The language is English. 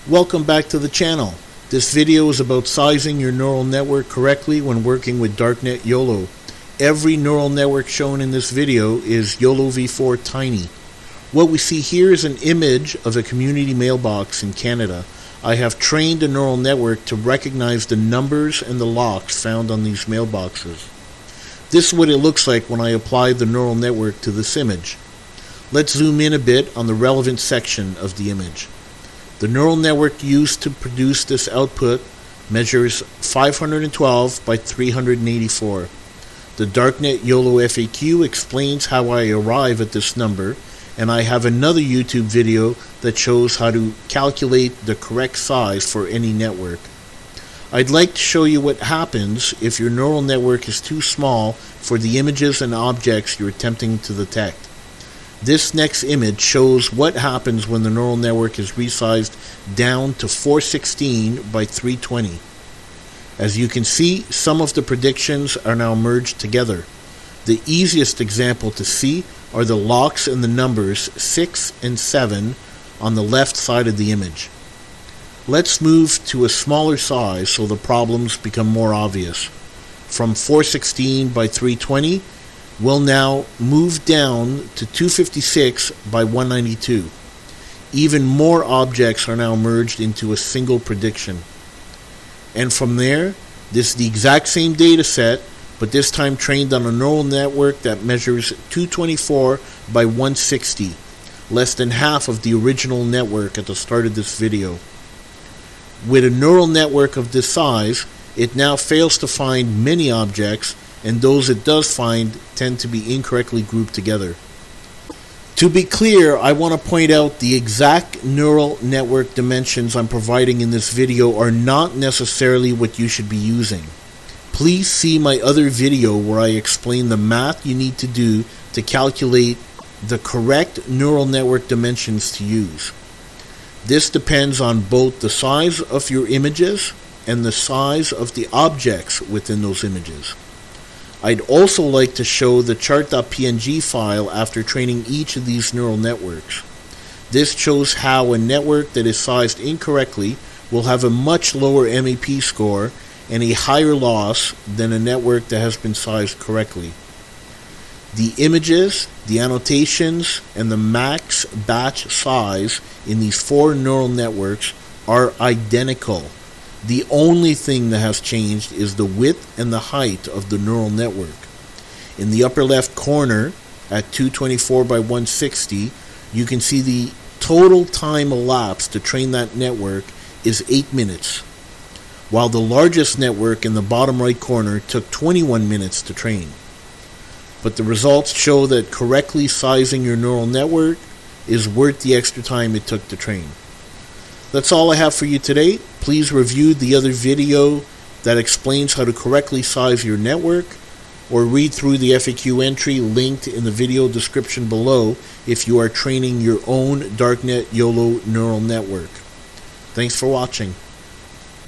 Welcome back to the channel. This video is about sizing your neural network correctly when working with Darknet YOLO. Every neural network shown in this video is YOLO v4 Tiny. What we see here is an image of a community mailbox in Canada. I have trained a neural network to recognize the numbers and the locks found on these mailboxes. This is what it looks like when I apply the neural network to this image. Let's zoom in a bit on the relevant section of the image. The neural network used to produce this output measures 512 by 384. The Darknet YOLO FAQ explains how I arrive at this number, and I have another YouTube video that shows how to calculate the correct size for any network. I'd like to show you what happens if your neural network is too small for the images and objects you're attempting to detect. This next image shows what happens when the neural network is resized down to 416 by 320. As you can see, some of the predictions are now merged together. The easiest example to see are the locks and the numbers 6 and 7 on the left side of the image. Let's move to a smaller size so the problems become more obvious. From 416 by 320, we'll now move down to 256 by 192. Even more objects are now merged into a single prediction. And from there, this is the exact same data set, but this time trained on a neural network that measures 224 by 160, less than half of the original network at the start of this video. With a neural network of this size, it now fails to find many objects, and those it does find tend to be incorrectly grouped together. To be clear, I want to point out the exact neural network dimensions I'm providing in this video are not necessarily what you should be using. Please see my other video where I explain the math you need to do to calculate the correct neural network dimensions to use. This depends on both the size of your images and the size of the objects within those images. I'd also like to show the chart.png file after training each of these neural networks. This shows how a network that is sized incorrectly will have a much lower MEP score and a higher loss than a network that has been sized correctly. The images, the annotations, and the max batch size in these four neural networks are identical. The only thing that has changed is the width and the height of the neural network. In the upper left corner, at 224 by 160, you can see the total time elapsed to train that network is 8 minutes, while the largest network in the bottom right corner took 21 minutes to train. But the results show that correctly sizing your neural network is worth the extra time it took to train. That's all I have for you today. Please review the other video that explains how to correctly size your network, or read through the FAQ entry linked in the video description below if you are training your own Darknet YOLO neural network. Thanks for watching.